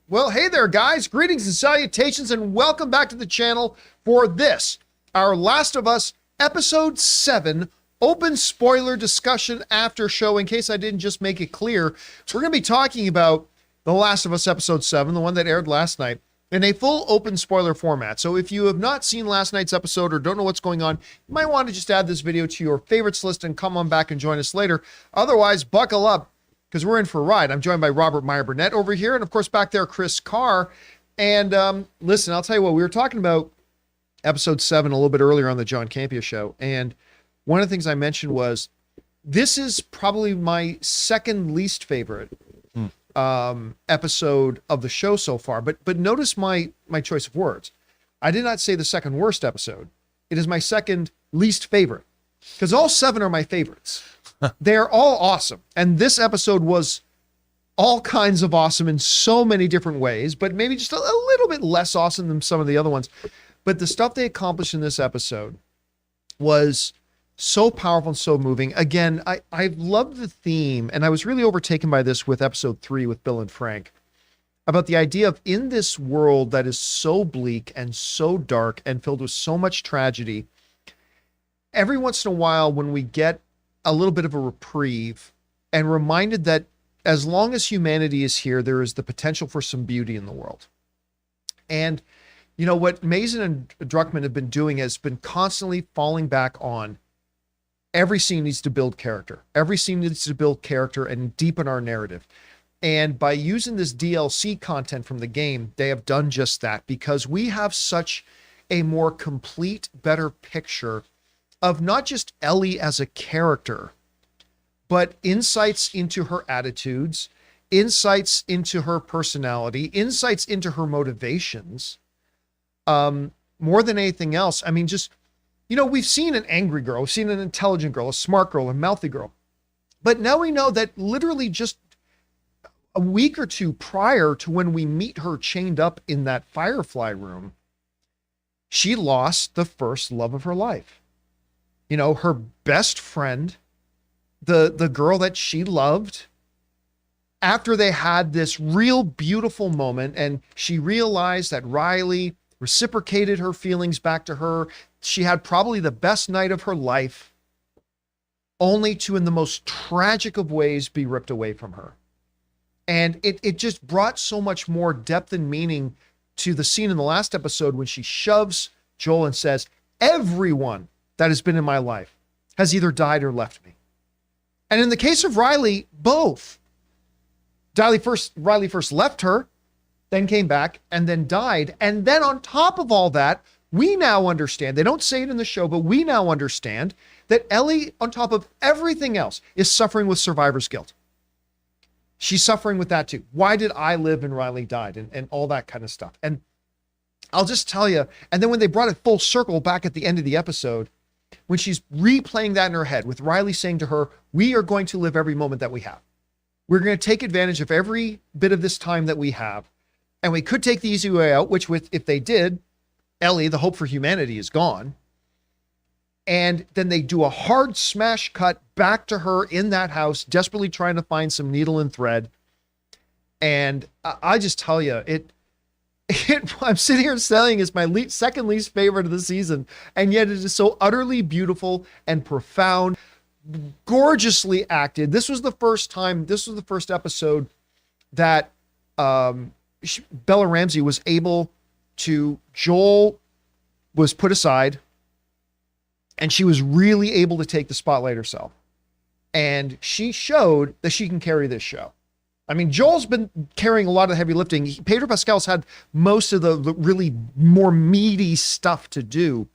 Well, hey there, guys. Greetings and salutations, and welcome back to the channel for this, our Last of Us Episode 7 open spoiler discussion after show. In case I didn't just make it clear, we're going to be talking about The Last of Us Episode 7, the one that aired last night, in a full open spoiler format. So if you have not seen last night's episode or don't know what's going on, you might want to just add this video to your favorites list and come on back and join us later. Otherwise, buckle up, because we're in for a ride. I'm joined by Robert Meyer-Burnett over here, and of course back there, Chris Carr. And listen, I'll tell you what, we were talking about episode 7 a little bit earlier on the John Campea show, and one of the things I mentioned was this is probably my second least favorite episode of the show so far. But notice my choice of words. I did not say the second worst episode. It is my second least favorite, because all 7 are my favorites. They're all awesome. And this episode was all kinds of awesome in so many different ways, but maybe just a little bit less awesome than some of the other ones. But the stuff they accomplished in this episode was so powerful and so moving. Again, I loved the theme, and I was really overtaken by this with episode 3 with Bill and Frank, about the idea of, in this world that is so bleak and so dark and filled with so much tragedy, every once in a while when we get a little bit of a reprieve and reminded that as long as humanity is here, there is the potential for some beauty in the world. And you know what Mazin and Druckmann have been doing has been constantly falling back on every scene needs to build character. Every scene needs to build character and deepen our narrative. And by using this DLC content from the game, they have done just that, because we have such a more complete, better picture of not just Ellie as a character, but insights into her attitudes, insights into her personality, insights into her motivations. More than anything else, I mean, just, you know, we've seen an angry girl, we've seen an intelligent girl, a smart girl, a mouthy girl. But now we know that literally just a week or two prior to when we meet her chained up in that Firefly room, she lost the first love of her life. You know, her best friend, the girl that she loved, after they had this real beautiful moment and she realized that Riley reciprocated her feelings back to her, she had probably the best night of her life, only to, in the most tragic of ways, be ripped away from her. And it just brought so much more depth and meaning to the scene in the last episode when she shoves Joel and says, everyone that has been in my life has either died or left me. And in the case of Riley, both. Riley first left her, then came back, and then died. And then on top of all that, we now understand, they don't say it in the show, but we now understand that Ellie, on top of everything else, is suffering with survivor's guilt. She's suffering with that too. Why did I live and Riley died, and all that kind of stuff. And I'll just tell you, and then when they brought it full circle back at the end of the episode, when she's replaying that in her head with Riley saying to her, we are going to live every moment that we have. We're going to take advantage of every bit of this time that we have. And we could take the easy way out, which if they did, Ellie, the hope for humanity, is gone. And then they do a hard smash cut back to her in that house, desperately trying to find some needle and thread. And I just tell you, I'm sitting here saying it's my second least favorite of the season, and yet it is so utterly beautiful and profound, gorgeously acted. This was the first episode that Bella Ramsey was able to, Joel was put aside, and she was really able to take the spotlight herself. And she showed that she can carry this show. I mean, Joel's been carrying a lot of the heavy lifting. Pedro Pascal's had most of the really more meaty stuff to do.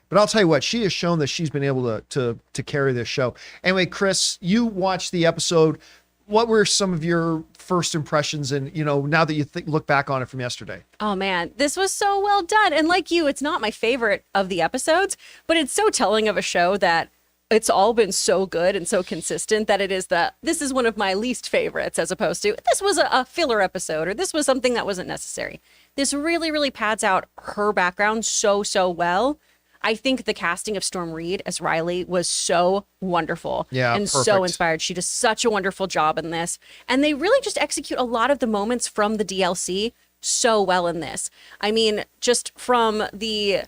But I'll tell you what, she has shown that she's been able to carry this show. Anyway, Chris, you watched the episode. What were some of your first impressions, and, you know, now that you look back on it from yesterday? Oh man, this was so well done. And like you, it's not my favorite of the episodes, but it's so telling of a show that it's all been so good and so consistent that this is one of my least favorites, as opposed to this was a filler episode, or this was something that wasn't necessary. This really, really pads out her background so well. I think the casting of Storm Reed as Riley was so wonderful and so perfect. inspired. She does such a wonderful job in this. And they really just execute a lot of the moments from the DLC so well in this. I mean, just from the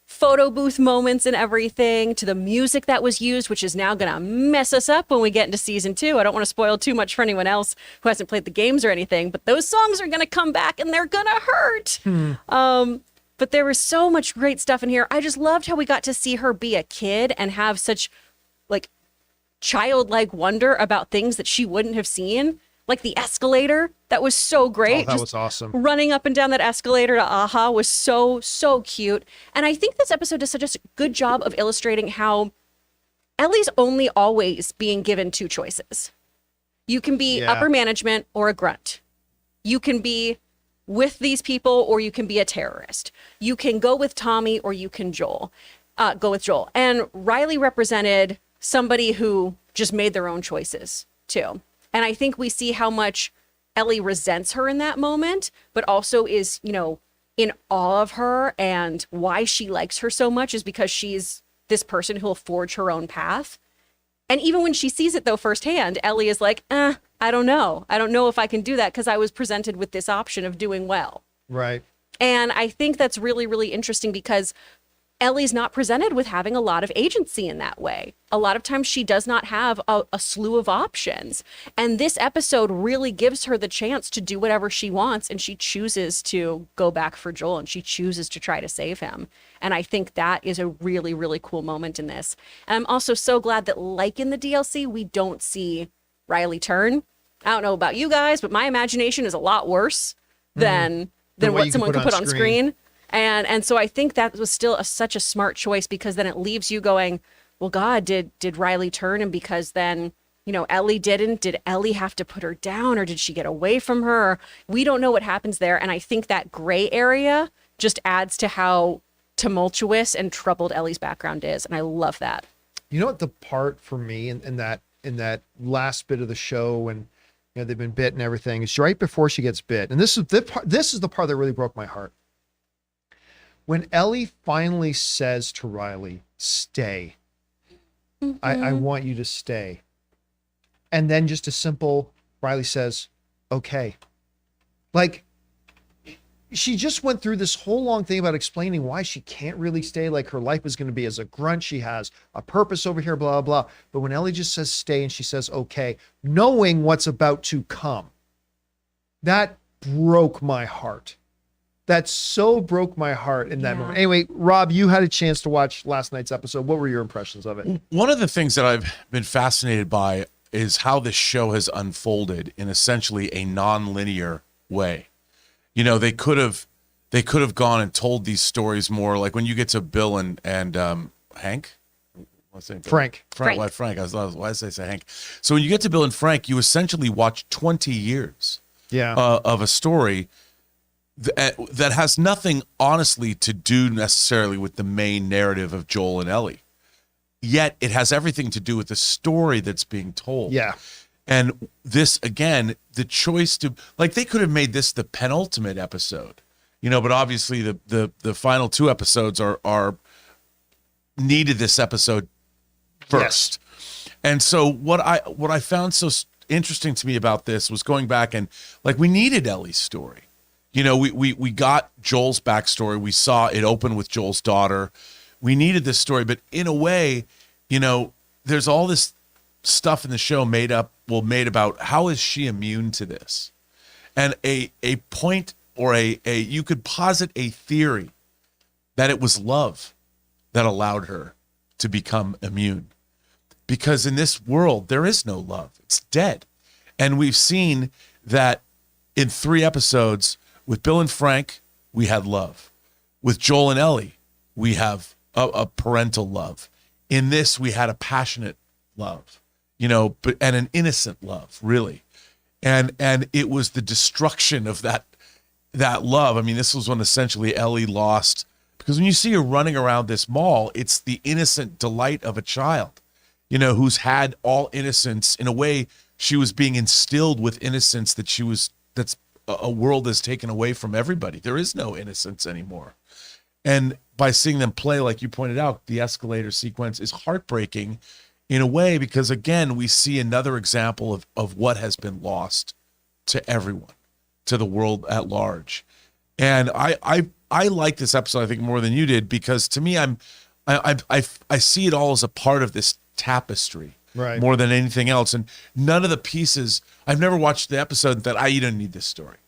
photo booth moments and everything to the music that was used, which is now going to mess us up when we get into season 2. I don't want to spoil too much for anyone else who hasn't played the games or anything, but those songs are going to come back and they're going to hurt. But there was so much great stuff in here. I just loved how we got to see her be a kid and have such like childlike wonder about things that she wouldn't have seen. Like the escalator, that was so great. Oh, that was awesome. Running up and down that escalator to Aha was so, so cute. And I think this episode does such a good job of illustrating how Ellie's only always being given 2 choices. You can be upper management or a grunt. You can be with these people or you can be a terrorist. You can go with Tommy or you can go with Joel. And Riley represented somebody who just made their own choices too. And I think we see how much Ellie resents her in that moment, but also is, you know, in awe of her. And why she likes her so much is because she's this person who will forge her own path. And even when she sees it, though, firsthand, Ellie is like, I don't know. I don't know if I can do that because I was presented with this option of doing well. Right. And I think that's really, really interesting because Ellie's not presented with having a lot of agency in that way. A lot of times she does not have a slew of options. And this episode really gives her the chance to do whatever she wants. And she chooses to go back for Joel and she chooses to try to save him. And I think that is a really, really cool moment in this. And I'm also so glad that, like in the DLC, we don't see Riley turn. I don't know about you guys, but my imagination is a lot worse than what someone could put on screen. And so I think that was still such a smart choice because then it leaves you going, well, God, did Riley turn? And because then, you know, Ellie didn't. Did Ellie have to put her down or did she get away from her? We don't know what happens there. And I think that gray area just adds to how tumultuous and troubled Ellie's background is. And I love that. You know what the part for me in that last bit of the show when, you know, they've been bit and everything is right before she gets bit. And this is the part that really broke my heart. When Ellie finally says to Riley, stay, I want you to stay. And then just a simple, Riley says, okay. Like, she just went through this whole long thing about explaining why she can't really stay. Like her life is going to be as a grunt. She has a purpose over here, blah, blah, blah. But when Ellie just says stay and she says, okay, knowing what's about to come, that broke my heart. That so broke my heart in that moment. Anyway, Rob, you had a chance to watch last night's episode. What were your impressions of it? One of the things that I've been fascinated by is how this show has unfolded in essentially a non-linear way. You know, they could have gone and told these stories more, like when you get to Bill and Hank. What's his name? Frank. Why Frank? Why did I say Hank? So when you get to Bill and Frank, you essentially watch 20 years of a story that has nothing, honestly, to do necessarily with the main narrative of Joel and Ellie. Yet it has everything to do with the story that's being told. Yeah. And this, again, the choice to, like, they could have made this the penultimate episode, you know, but obviously the final 2 episodes are needed this episode first. Yes. And so what I found so interesting to me about this was going back and, like, we needed Ellie's story. You know, we got Joel's backstory. We saw it open with Joel's daughter. We needed this story, but in a way, you know, there's all this stuff in the show made about how is she immune to this? And a point or you could posit a theory that it was love that allowed her to become immune. Because in this world, there is no love. It's dead. And we've seen that in 3 episodes. With Bill and Frank, we had love. With Joel and Ellie, we have a parental love. In this, we had a passionate love, you know, and an innocent love, really. And it was the destruction of that love. I mean, this was when essentially Ellie lost, because when you see her running around this mall, it's the innocent delight of a child, you know, who's had all innocence. In a way, she was being instilled with innocence that's a world that's taken away from everybody. There is no innocence anymore. And by seeing them play, like you pointed out, the escalator sequence is heartbreaking in a way, because again, we see another example of what has been lost to everyone, to the world at large. And I like this episode, I think, more than you did, because to me, I see it all as a part of this tapestry, Right. more than anything else. And none of the pieces, I've never watched the episode that you don't need this story,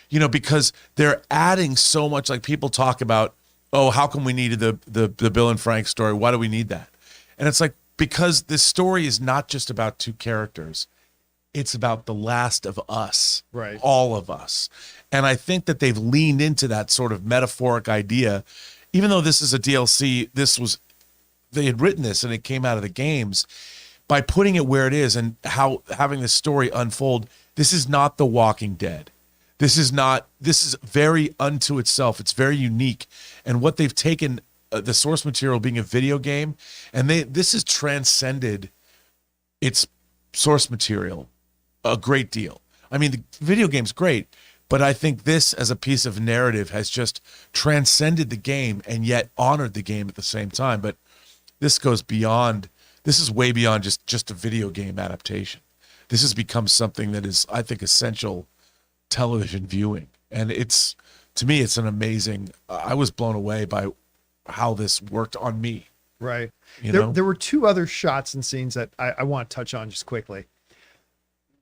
because they're adding so much. Like people talk about, oh, how come we needed the Bill and Frank story? Why do we need that? And it's like, because this story is not just about two characters. It's about the last of us, Right. all of us. And I think that they've leaned into that sort of metaphoric idea. Even though this is a DLC, they had written this and it came out of the games. By putting it where it is and how having the story unfold, this is not The Walking Dead. This is very unto itself. It's very unique. And what they've taken, the source material being a video game, and this has transcended its source material a great deal. I mean, the video game's great, but I think this as a piece of narrative has just transcended the game and yet honored the game at the same time. But this goes beyond, this is way beyond just a video game adaptation. This has become something that is, I think, essential television viewing. And to me, it's an amazing, I was blown away by how this worked on me. Right. You There, know? there were two other shots and scenes that I want to touch on just quickly.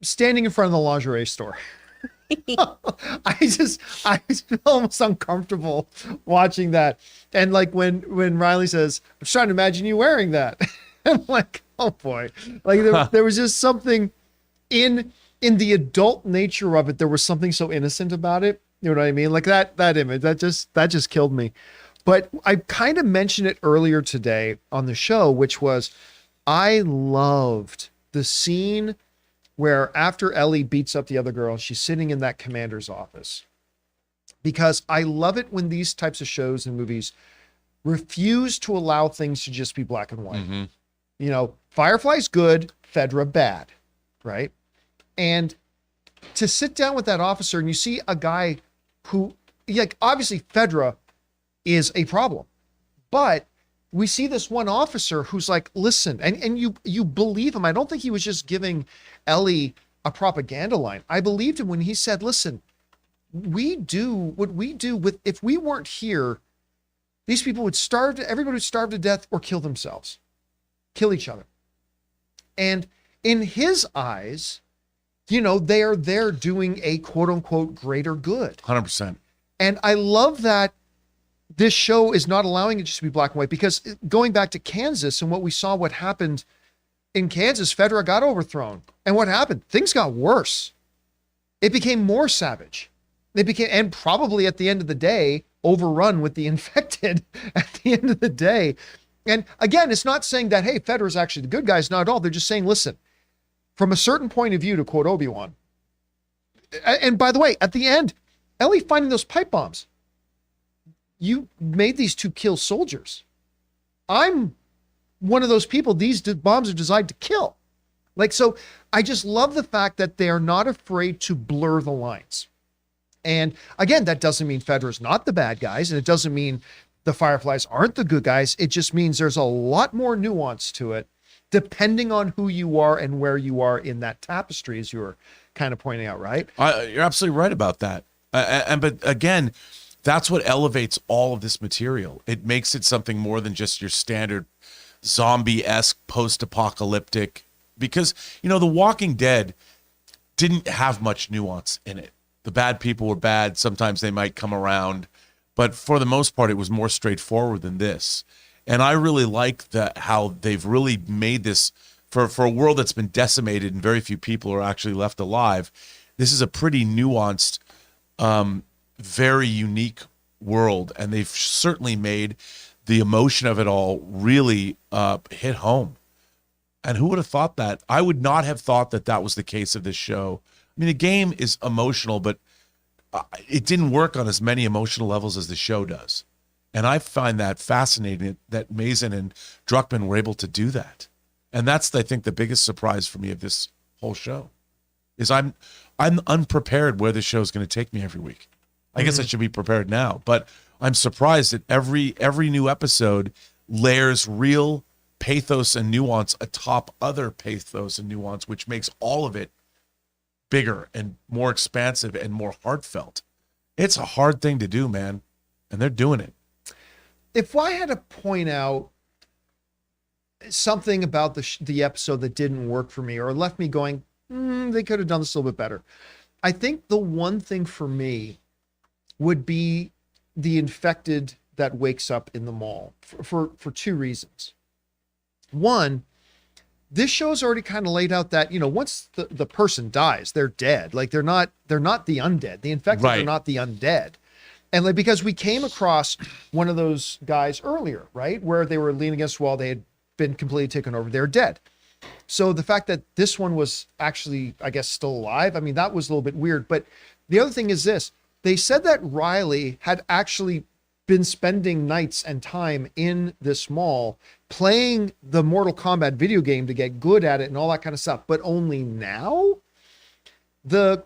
Standing in front of the lingerie store. I feel almost uncomfortable watching that. And like when Riley says, I'm trying to imagine you wearing that. I'm like, oh boy. Like there was just something in the adult nature of it. There was something so innocent about it. You know what I mean? Like that image, that just killed me. But I kind of mentioned it earlier today on the show, which was I loved the scene where after Ellie beats up the other girl, she's sitting in that commander's office. Because I love it when these types of shows and movies refuse to allow things to just be black and white. Mm-hmm. Firefly's good, FEDRA bad, right? And to sit down with that officer and you see a guy who, like, obviously FEDRA is a problem, but we see this one officer who's like, listen, and you believe him. I don't think he was just giving Ellie a propaganda line. I believed him when he said, listen, we do what we do with, if we weren't here, these people would starve, everybody would starve to death or kill themselves, kill each other. And in his eyes, they are there doing a quote unquote greater good. 100%. And I love that this show is not allowing it just to be black and white, because going back to Kansas and what we saw, what happened in Kansas, FEDRA got overthrown. And what happened? Things got worse. It became more savage. And probably at the end of the day, overrun with the infected at the end of the day. And again, it's not saying that, hey, FEDRA is actually the good guys, not at all. They're just saying, listen, from a certain point of view, to quote Obi-Wan. And by the way, at the end, Ellie finding those pipe bombs. You made these to kill soldiers. I'm one of those people these bombs are designed to kill. So I just love the fact that they're not afraid to blur the lines. And again, that doesn't mean FEDRA's not the bad guys, and it doesn't mean the Fireflies aren't the good guys. It just means there's a lot more nuance to it, depending on who you are and where you are in that tapestry, as you were kind of pointing out, right? You're absolutely right about that. But again, that's what elevates all of this material. It makes it something more than just your standard zombie-esque post-apocalyptic, because, The Walking Dead didn't have much nuance in it. The bad people were bad. Sometimes they might come around, but for the most part, it was more straightforward than this. And I really like how they've really made this for a world that's been decimated and very few people are actually left alive. This is a pretty nuanced, very unique world, and they've certainly made the emotion of it all really hit home. And who would have thought that? I would not have thought that was the case of this show. I mean, the game is emotional, but it didn't work on as many emotional levels as the show does. And I find that fascinating that Mazin and Druckmann were able to do that. And that's, I think, the biggest surprise for me of this whole show is I'm unprepared where this show is going to take me every week. I guess I should be prepared now, but I'm surprised that every new episode layers real pathos and nuance atop other pathos and nuance, which makes all of it bigger and more expansive and more heartfelt. It's a hard thing to do, man, and they're doing it. If I had to point out something about the episode that didn't work for me or left me going, they could have done this a little bit better, I think the one thing for me would be the infected that wakes up in the mall for two reasons. One, this show's already kind of laid out that, once the person dies, they're dead. Like they're not the undead. The infected Right. are not the undead. And like, because we came across one of those guys earlier, right? Where they were leaning against the wall, they had been completely taken over. They're dead. So the fact that this one was actually, I guess, still alive, I mean, that was a little bit weird. But the other thing is this, they said that Riley had actually been spending nights and time in this mall playing the Mortal Kombat video game to get good at it and all that kind of stuff. But only now the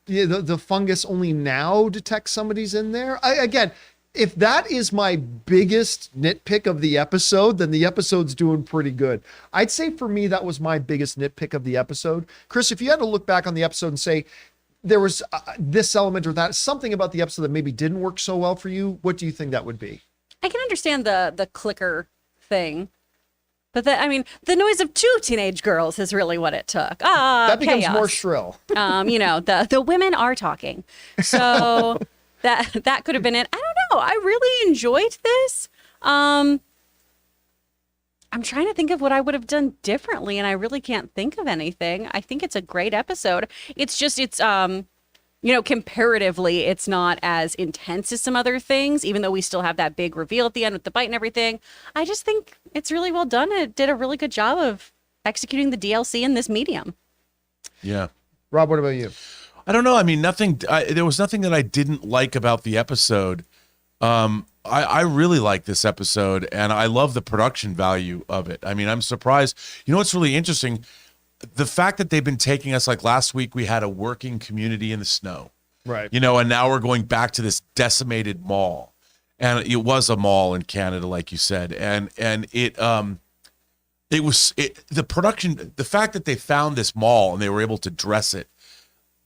the fungus only now detects somebody's in there. Again, if that is my biggest nitpick of the episode, then the episode's doing pretty good. I'd say for me, that was my biggest nitpick of the episode. Chris, if you had to look back on the episode and say, there was this element or that, something about the episode that maybe didn't work so well for you, what do you think that would be? I can understand the clicker thing, but the noise of two teenage girls is really what it took. That becomes chaos. more shrill. The women are talking, so that could have been it. I don't know. I really enjoyed this. I'm trying to think of what I would have done differently, and I really can't think of anything. I think it's a great episode. It's just, comparatively, it's not as intense as some other things, even though we still have that big reveal at the end with the bite and everything. I just think it's really well done. It did a really good job of executing the DLC in this medium. Yeah. Rob, what about you? I don't know. I mean, there was nothing that I didn't like about the episode. I really like this episode, and I love the production value of it. I mean, I'm surprised. You know what's really interesting? The fact that they've been taking us, like last week, we had a working community in the snow. Right. And now we're going back to this decimated mall. And it was a mall in Canada, like you said. And the production, the fact that they found this mall and they were able to dress it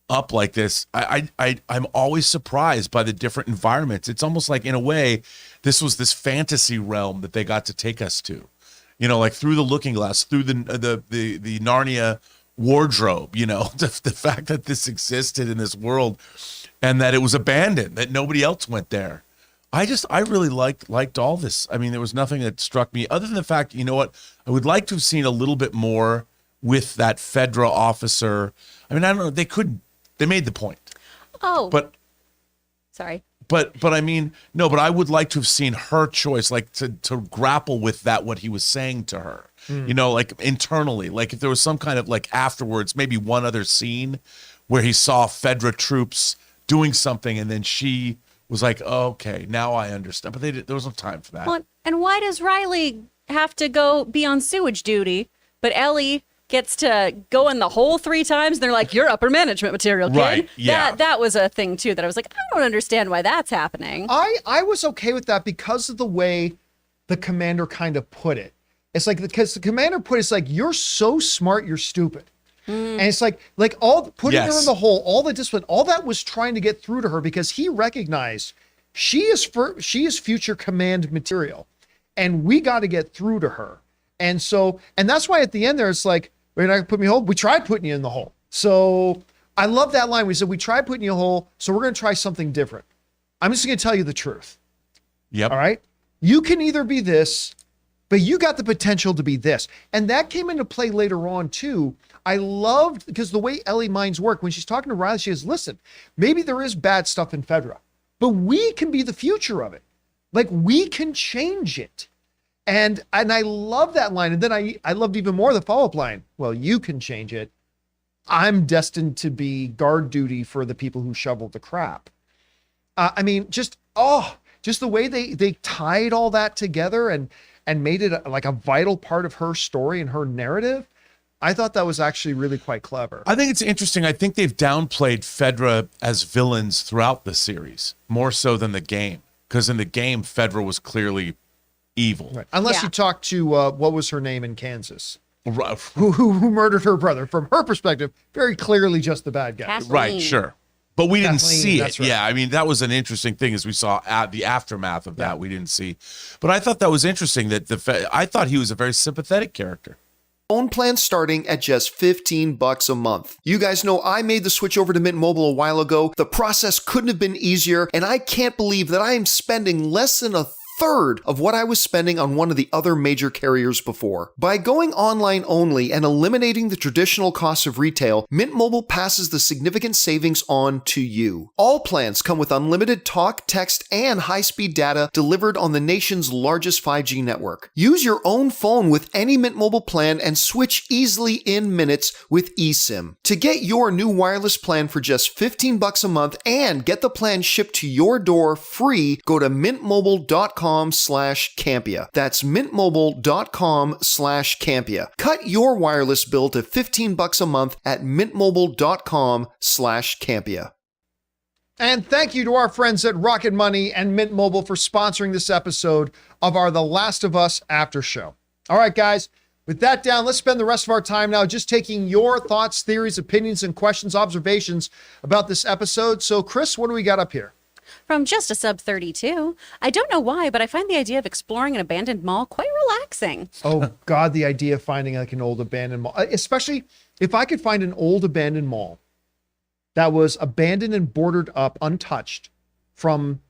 up like this, I'm always surprised by the different environments. It's almost like, in a way, this was this fantasy realm that they got to take us to, like through the looking glass, through the Narnia wardrobe, the fact that this existed in this world and that it was abandoned, that nobody else went there. I really liked all this. I mean, there was nothing that struck me other than the fact, I would like to have seen a little bit more with that FEDRA officer. I mean, I don't know, they made the point. Oh, but sorry. But I mean, no, but I would like to have seen her choice, like to grapple with that, what he was saying to her, like internally, like if there was some kind of like afterwards, maybe one other scene where he saw FEDRA troops doing something and then she was like, oh, okay, now I understand. But there was no time for that. Well, and why does Riley have to go be on sewage duty, but Ellie gets to go in the hole 3 times? They're like, you're upper management material, kid. Right, yeah. That was a thing too that I was like, I don't understand why that's happening. I was okay with that because of the way the commander kind of put it. It's like, because the commander put it's like, you're so smart, you're stupid. And it's like all putting her in the hole, all the discipline, all that was trying to get through to her because he recognized she is future command material, and we got to get through to her. And that's why at the end there, it's like, we're not gonna put me in the hole. We tried putting you in the hole. So I love that line. We said, we tried putting you in a hole, so we're going to try something different. I'm just going to tell you the truth. Yep. All right. You can either be this, but you got the potential to be this. And that came into play later on too. I loved, because the way Ellie minds work, when she's talking to Riley, she says, listen, maybe there is bad stuff in FEDRA, but we can be the future of it. Like, we can change it. And I love that line. And then I loved even more the follow-up line. Well, you can change it. I'm destined to be guard duty for the people who shovel the crap. I mean, just the way they tied all that together and made it like a vital part of her story and her narrative. I thought that was actually really quite clever. I think it's interesting. I think they've downplayed FEDRA as villains throughout the series, more so than the game. because in the game, FEDRA was clearly evil. Right. Unless Yeah. you talk to what was her name in Kansas, Right, who murdered her brother. From her perspective, very clearly just the bad guy. Kathleen. right, sure. But we didn't Kathleen, see it. that's right. Yeah, I mean, that was an interesting thing as we saw at the aftermath of that. We didn't see. But I thought that was interesting that I thought he was a very sympathetic character. Phone plan starting at just $15 a month. You guys know I made the switch over to Mint Mobile a while ago. The process couldn't have been easier, and I can't believe that I am spending less than a third of what I was spending on one of the other major carriers before. By going online only and eliminating the traditional costs of retail, Mint Mobile passes the significant savings on to you. All plans come with unlimited talk, text, and high-speed data delivered on the nation's largest 5G network. Use your own phone with any Mint Mobile plan and switch easily in minutes with eSIM. To get your new wireless plan for just $15 a month and get the plan shipped to your door free, go to mintmobile.com/Campea. That's mintmobile.com/Campea. Cut your wireless bill to $15 a month at mintmobile.com/Campea. And thank you to our friends at Rocket Money and Mint Mobile for sponsoring this episode of our The Last of Us After Show. All right, guys, with that down, let's spend the rest of our time now just taking your thoughts, theories, opinions, and questions, observations about this episode. So, Chris, what do we got up here? From Just a Sub 32, I don't know why, but I find the idea of exploring an abandoned mall quite relaxing. Oh, God, the idea of finding like an old abandoned mall, especially if I could find an old abandoned mall that was abandoned and boarded up, untouched from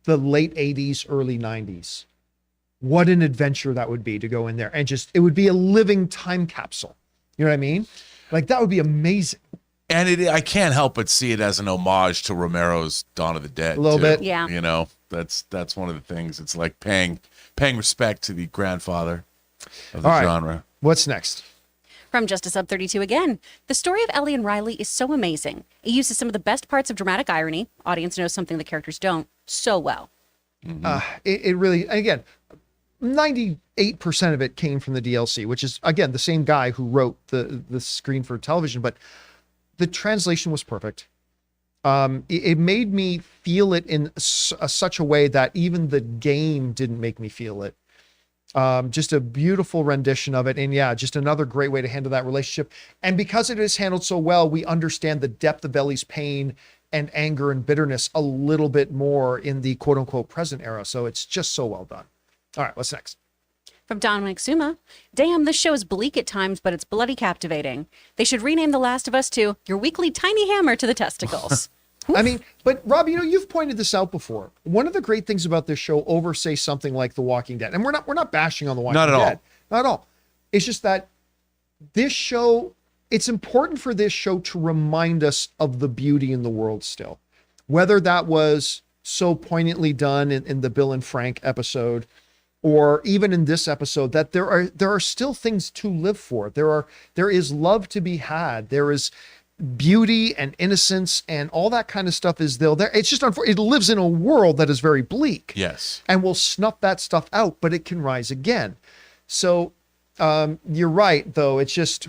the late 80s, early 90s. What an adventure that would be to go in there and just, it would be a living time capsule. You know what I mean? Like that would be amazing. And I can't help but see it as an homage to Romero's Dawn of the Dead. A little too. bit. Yeah. You know, that's one of the things. It's like paying respect to the grandfather of the All right. genre. What's next? From Just a Sub 32 again, the story of Ellie and Riley is so amazing. It uses some of the best parts of dramatic irony. Audience knows something the characters don't so well. It really, again, 98% of it came from the DLC, which is, again, the same guy who wrote the screen for television, but the translation was perfect. It made me feel it in such a way that even the game didn't make me feel it. Just a beautiful rendition of it. And yeah, just another great way to handle that relationship. And because it is handled so well, we understand the depth of Ellie's pain and anger and bitterness a little bit more in the quote unquote present era. So it's just so well done. All right, what's next? From Dominic Suma, damn, this show is bleak at times, but it's bloody captivating. They should rename The Last of Us to Your Weekly Tiny Hammer to the Testicles. I mean, but Rob, you know, you've pointed this out before. One of the great things about this show over, say, something like The Walking Dead, and we're not bashing on The Walking Not at all. Dead. Not at all. It's just that this show, it's important for this show to remind us of the beauty in the world still. Whether that was so poignantly done in the Bill and Frank episode, or even in this episode, that there are still things to live for. There is love to be had. There is beauty and innocence and all that kind of stuff is there. It's just it lives in a world that is very bleak. Yes. And we'll snuff that stuff out, but it can rise again. So you're right, though. It's just,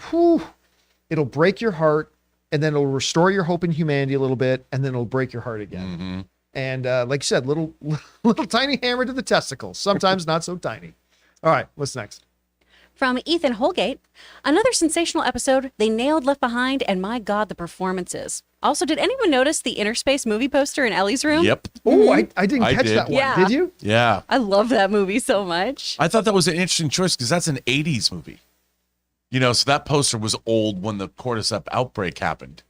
it'll break your heart, and then it'll restore your hope in humanity a little bit, and then it'll break your heart again. Mm-hmm. And like you said, little tiny hammer to the testicles. Sometimes not so tiny. All right, what's next? From Ethan Holgate, another sensational episode. They nailed Left Behind, and my God, the performances. Also, did anyone notice the Inner Space movie poster in Ellie's room? Yep. Oh, I didn't I catch did. that one. Yeah. Did you? Yeah. I love that movie so much. I thought that was an interesting choice because that's an 80s movie. You know, so that poster was old when the cordyceps outbreak happened.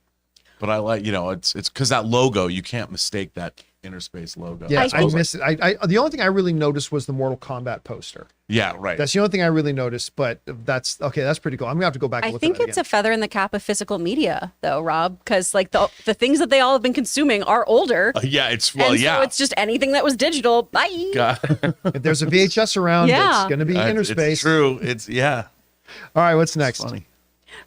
But I like, you know, it's because that logo, you can't mistake that Inner Space logo. Yeah, I suppose- missed it. I the only thing I really noticed was the Mortal Kombat poster. Yeah, right. That's the only thing I really noticed, but that's okay. That's pretty cool. I'm gonna have to go back and I look think at that it's again. a feather in the cap of physical media, though, Rob, because like the things that they all have been consuming are older. Yeah, it's, and so it's just anything that was digital. Bye. God. If there's a VHS around, Yeah. it's gonna be Inner Space. It's true. It's, yeah. All right, what's next? Funny.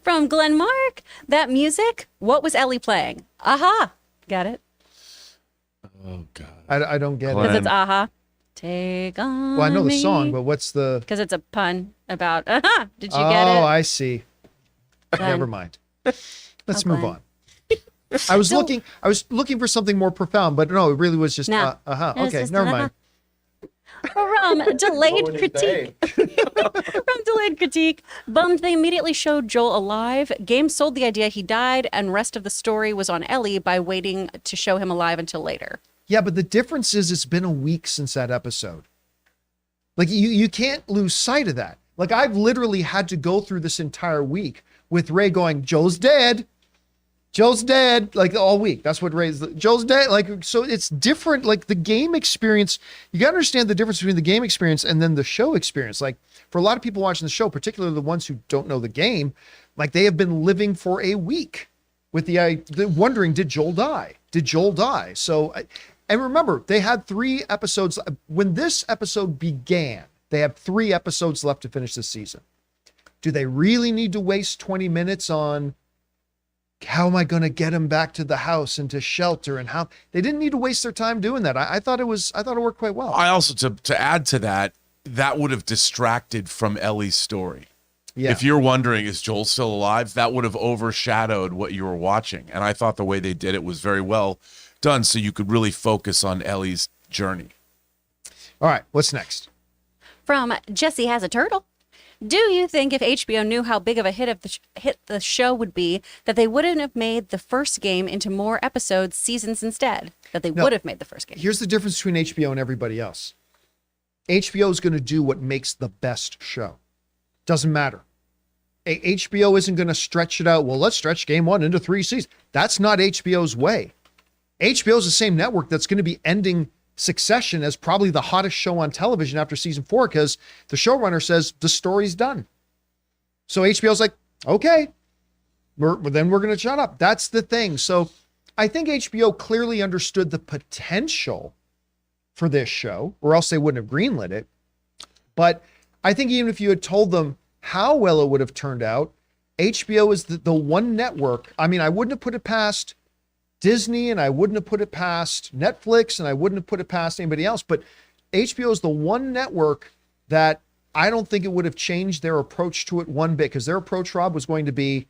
From Glenn Mark, that music, what was Ellie playing? Aha. Got it? Oh, God. I don't get Glenn. Because it. it's aha. Take on Well, I know the me. song, but what's the? Because it's a pun about aha. Did you get Oh, it? I see. Glenn. Never mind. Let's Oh, move Glenn. on. I was looking for something more profound, but no, it really was just Nah. okay, just, never mind. From delayed critique. From delayed critique, bummed they immediately showed Joel alive. Game sold the idea he died, and rest of the story was on Ellie by waiting to show him alive until later. Yeah, but the difference is it's been a week since that episode. Like you can't lose sight of that. Like I've literally had to go through this entire week with Ray going, Joel's dead. Joel's dead, like all week. That's what Ray's, Joel's dead. Like, so it's different. Like the game experience, you got to understand the difference between the game experience and then the show experience. Like for a lot of people watching the show, particularly the ones who don't know the game, like they have been living for a week with the wondering, did Joel die? Did Joel die? So, and remember, they had 3 episodes. When this episode began, they have 3 episodes left to finish this season. Do they really need to waste 20 minutes on how am I going to get him back to the house and to shelter, and how they didn't need to waste their time doing that. I thought it worked quite well. I also, to add to that, that would have distracted from Ellie's story. Yeah. If you're wondering, is Joel still alive? That would have overshadowed what you were watching. And I thought the way they did it was very well done, so you could really focus on Ellie's journey. All right, what's next? From Jesse Has a Turtle. Do you think if HBO knew how big of a hit the show would be, that they wouldn't have made the first game into more episodes, seasons instead? That they would have made the first game? Here's the difference between HBO and everybody else. HBO is going to do what makes the best show. Doesn't matter. HBO isn't going to stretch it out. Well, let's stretch game 1 into 3 seasons. That's not HBO's way. HBO is the same network that's going to be ending Succession as probably the hottest show on television after season 4 because the showrunner says the story's done. So HBO's like, okay, we're going to shut up. That's the thing. So I think HBO clearly understood the potential for this show, or else they wouldn't have greenlit it. But I think even if you had told them how well it would have turned out, HBO is the one network. I mean, I wouldn't have put it past Disney, and I wouldn't have put it past Netflix, and I wouldn't have put it past anybody else. But HBO is the one network that I don't think it would have changed their approach to it one bit, because their approach, Rob, was going to be,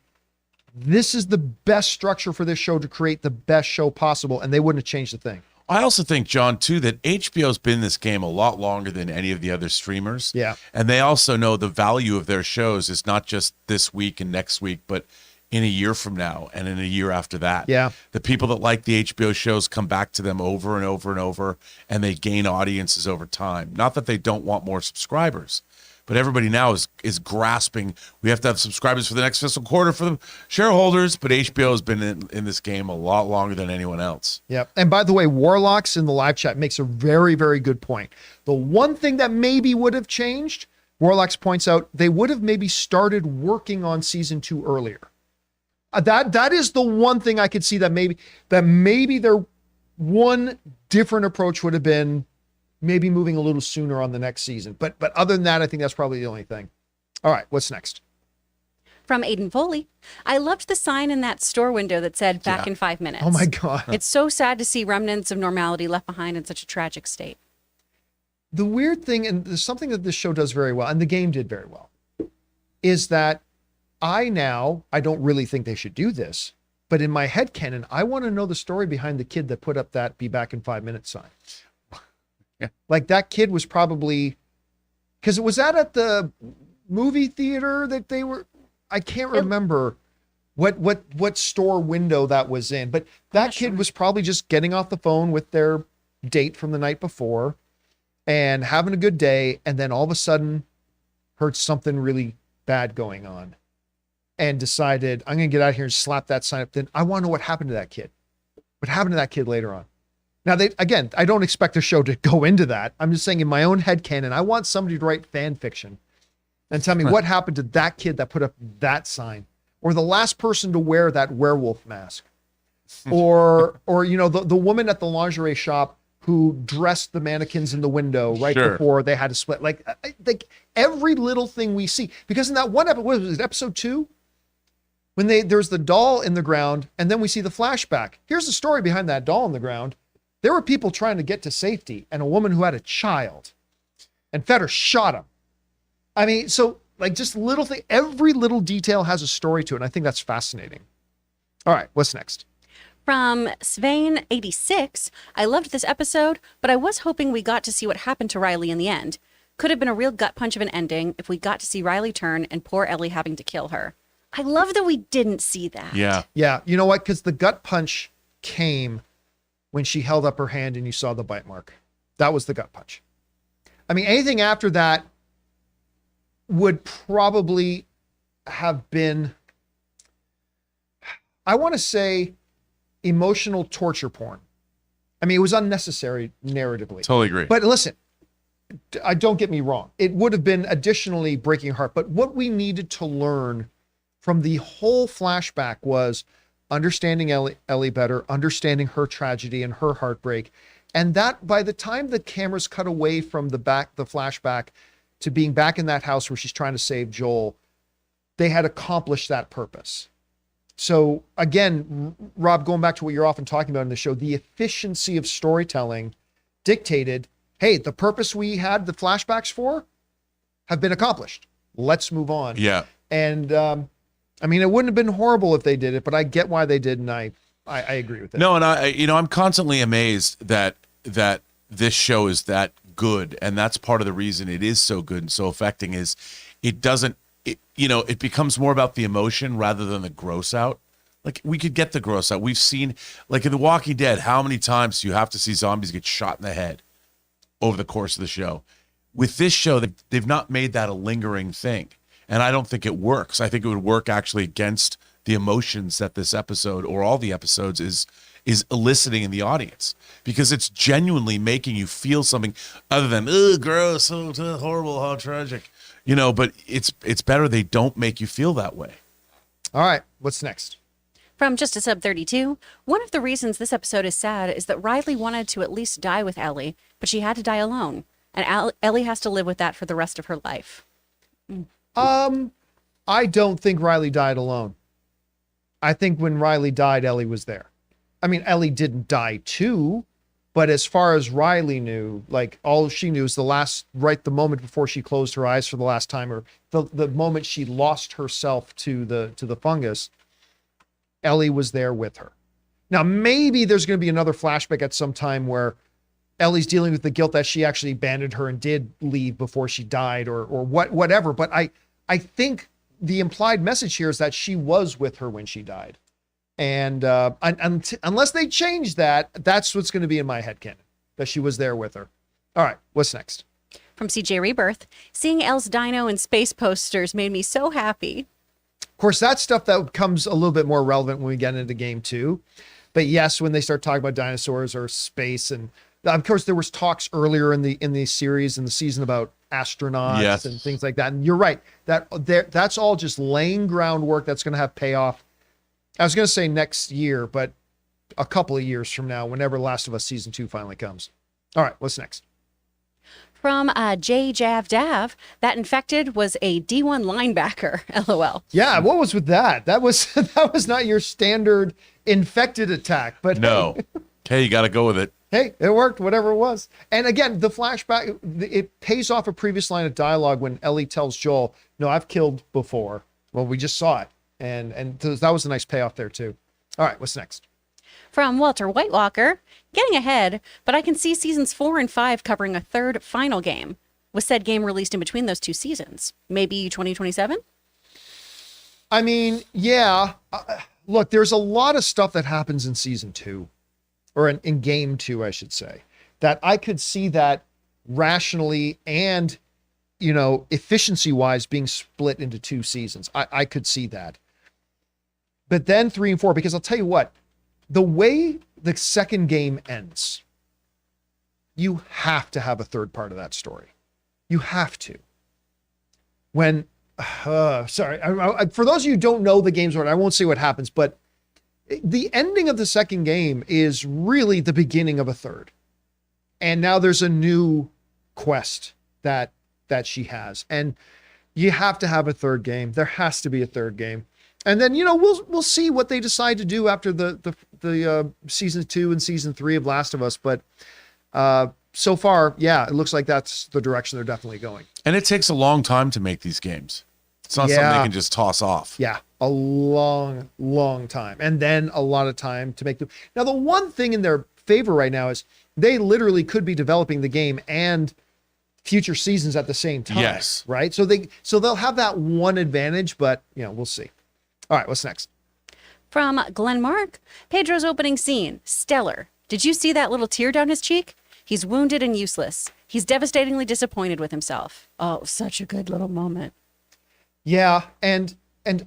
this is the best structure for this show to create the best show possible, and they wouldn't have changed a thing. I also think, John, too, that HBO's been in this game a lot longer than any of the other streamers. Yeah. And they also know the value of their shows is not just this week and next week, but in a year from now and in a year after that. Yeah. The people that like the HBO shows come back to them over and over and over, and they gain audiences over time. Not that they don't want more subscribers, but everybody now is grasping, we have to have subscribers for the next fiscal quarter for the shareholders, but HBO has been in this game a lot longer than anyone else. Yeah. And by the way, Warlocks in the live chat makes a very, very good point. The one thing that maybe would have changed, Warlocks points out, they would have maybe started working on season 2 earlier. That is the one thing I could see that maybe their one different approach would have been maybe moving a little sooner on the next season. But other than that, I think that's probably the only thing. All right, what's next? From Aiden Foley. I loved the sign in that store window that said back in 5 minutes. Oh my God. It's so sad to see remnants of normality left behind in such a tragic state. The weird thing, and there's something that this show does very well, and the game did very well, is that I don't really think they should do this, but in my headcanon, I want to know the story behind the kid that put up that be back in 5 minutes sign. Yeah. Like that kid was probably, because was that at the movie theater that they were, I can't remember what store window that was in, but that kid was probably just getting off the phone with their date from the night before and having a good day. And then all of a sudden heard something really bad going on and decided, I'm going to get out here and slap that sign up. Then I want to know what happened to that kid. What happened to that kid later on? Now, I don't expect the show to go into that. I'm just saying in my own headcanon, I want somebody to write fan fiction and tell me what happened to that kid that put up that sign, or the last person to wear that werewolf mask, or the woman at the lingerie shop who dressed the mannequins in the window before they had to split. Like every little thing we see, because in that one episode, what was it, episode 2? When there's the doll in the ground, and then we see the flashback. Here's the story behind that doll in the ground. There were people trying to get to safety, and a woman who had a child, and FEDRA shot him. I mean, so like just little thing, every little detail has a story to it, and I think that's fascinating. All right, what's next? From Svein86, I loved this episode, but I was hoping we got to see what happened to Riley in the end. Could have been a real gut punch of an ending if we got to see Riley turn and poor Ellie having to kill her. I love that we didn't see that. Yeah. Yeah, you know what? Because the gut punch came when she held up her hand and you saw the bite mark. That was the gut punch. I mean, anything after that would probably have been, I want to say, emotional torture porn. I mean, it was unnecessary narratively. Totally agree. But listen, don't get me wrong. It would have been additionally breaking her heart. But what we needed to learn from the whole flashback was understanding Ellie better, understanding her tragedy and her heartbreak. And that by the time the cameras cut away from the flashback to being back in that house where she's trying to save Joel, they had accomplished that purpose. So again, Rob, going back to what you're often talking about in the show, the efficiency of storytelling dictated, hey, the purpose we had the flashbacks for have been accomplished. Let's move on. Yeah. And I mean, it wouldn't have been horrible if they did it, but I get why they did, and I agree with it. No, and I'm constantly amazed that this show is that good, and that's part of the reason it is so good and so affecting is it becomes more about the emotion rather than the gross out. Like, we could get the gross out. We've seen, like in The Walking Dead, how many times you have to see zombies get shot in the head over the course of the show. With this show, they've not made that a lingering thing, and I don't think it works. I think it would work actually against the emotions that this episode or all the episodes is eliciting in the audience, because it's genuinely making you feel something other than, oh, gross, oh, horrible, how tragic, but it's better they don't make you feel that way. All right, what's next? From Just a Sub 32, one of the reasons this episode is sad is that Riley wanted to at least die with Ellie, but she had to die alone, and Ellie has to live with that for the rest of her life. I don't think Riley died alone. I think when Riley died, Ellie was there. I mean, Ellie didn't die too, but as far as Riley knew, like, all she knew is the moment before she closed her eyes for the last time, or the moment she lost herself to the fungus, Ellie was there with her. Now, maybe there's going to be another flashback at some time where Ellie's dealing with the guilt that she actually abandoned her and did leave before she died, or whatever. But I think the implied message here is that she was with her when she died. And unless they change that, that's what's going to be in my headcanon, that she was there with her. All right, what's next? From CJ Rebirth, seeing Elle's dino and space posters made me so happy. Of course, that's stuff that becomes a little bit more relevant when we get into game 2. But yes, when they start talking about dinosaurs or space, and of course there was talks earlier in the series, in the season, about astronauts and things like that. And you're right, that's all just laying groundwork that's going to have payoff. I was going to say next year, but a couple of years from now, whenever Last of Us Season 2 finally comes. All right, what's next? From J Jav Dav, that infected was a D1 linebacker. LOL. Yeah, what was with that? That was not your standard infected attack, but no. Okay, you got to go with it. Hey, it worked, whatever it was. And again, the flashback, it pays off a previous line of dialogue when Ellie tells Joel, no, I've killed before. Well, we just saw it. And that was a nice payoff there too. All right, what's next? From Walter Whitewalker, getting ahead, but I can see seasons 4 and 5 covering a third final game. Was said game released in between those two seasons? Maybe 2027? I mean, yeah. Look, there's a lot of stuff that happens in season 2, or in game 2, I should say, that I could see that rationally and, efficiency wise being split into 2 seasons. I could see that. But then 3 and 4, because I'll tell you what, the way the second game ends, you have to have a third part of that story. You have to. When, sorry, for those of you who don't know the game's order, I won't say what happens, but the ending of the second game is really the beginning of a third. And now there's a new quest that she has. And you have to have a third game. There has to be a third game. And then, we'll see what they decide to do after the season 2 and season 3 of Last of Us. But so far, yeah, it looks like that's the direction they're definitely going. And it takes a long time to make these games. It's not something they can just toss off. Yeah, a long, long time, and then a lot of time to make them. Now, the one thing in their favor right now is they literally could be developing the game and future seasons at the same time. Yes. Right. So they'll have that one advantage, but we'll see. All right, what's next? From Glenn Mark, Pedro's opening scene, stellar. Did you see that little tear down his cheek? He's wounded and useless. He's devastatingly disappointed with himself. Oh, such a good little moment. Yeah, and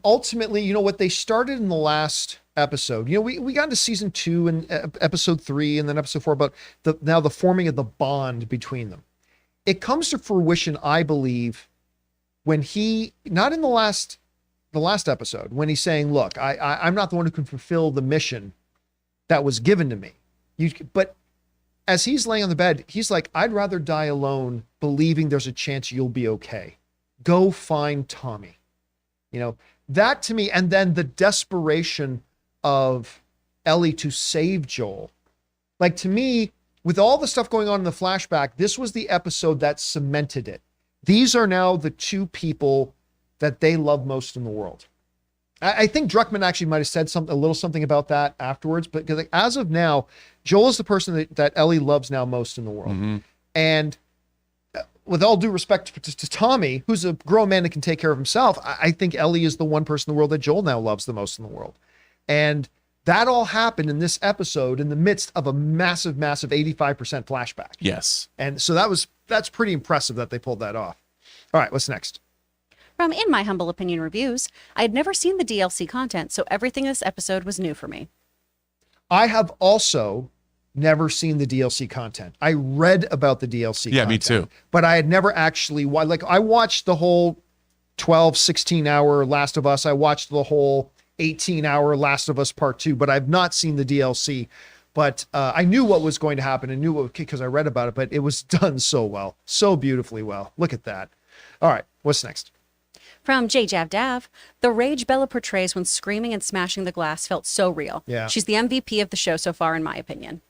ultimately, what they started in the last episode, we got into season 2 and episode 3 and then episode 4 about the forming of the bond between them. It comes to fruition, I believe, when he, not in the last episode, when he's saying, look, I'm not the one who can fulfill the mission that was given to me. But as he's laying on the bed, he's like, I'd rather die alone, believing there's a chance you'll be okay. Go find Tommy. That to me, and then the desperation of Ellie to save Joel. Like, to me, with all the stuff going on in the flashback, this was the episode that cemented it. These are now the two people that they love most in the world. I think Druckmann actually might have said a little something about that afterwards, but because as of now, Joel is the person that Ellie loves now most in the world. Mm-hmm. And with all due respect to Tommy, who's a grown man that can take care of himself, I think Ellie is the one person in the world that Joel now loves the most in the world. And that all happened in this episode in the midst of a massive, massive 85% flashback. Yes. And so that's pretty impressive that they pulled that off. All right, what's next? From In My Humble Opinion Reviews, I had never seen the DLC content, so everything in this episode was new for me. I have also never seen the DLC content. I read about the DLC content. Yeah, me too. But I had never actually, I watched the whole 12, 16-hour Last of Us. I watched the whole 18-hour Last of Us Part 2, but I've not seen the DLC. But I knew what was going to happen and knew because I read about it, but it was done so well, so beautifully well. Look at that. All right, what's next? From J. Jav Dav, the rage Bella portrays when screaming and smashing the glass felt so real. Yeah. She's the MVP of the show so far, in my opinion.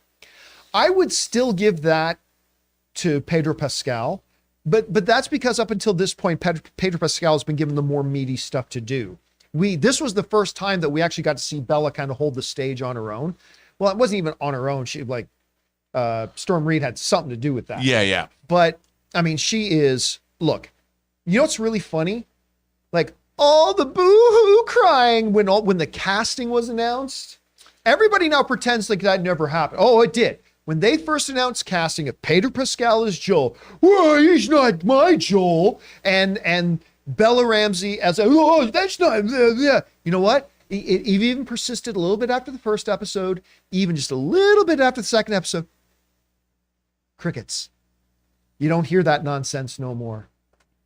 I would still give that to Pedro Pascal, but that's because up until this point, Pedro Pascal has been given the more meaty stuff to do. This was the first time that we actually got to see Bella kind of hold the stage on her own. Well, it wasn't even on her own. She Storm Reed had something to do with that. Yeah. But I mean, she is, look, what's really funny? Like all the boo-hoo crying when the casting was announced, everybody now pretends like that never happened. Oh, it did. When they first announced casting of Pedro Pascal as Joel, well, he's not my Joel, and Bella Ramsey as that's not, yeah. You know what? It even persisted a little bit after the first episode, even just a little bit after the second episode. Crickets. You don't hear that nonsense no more.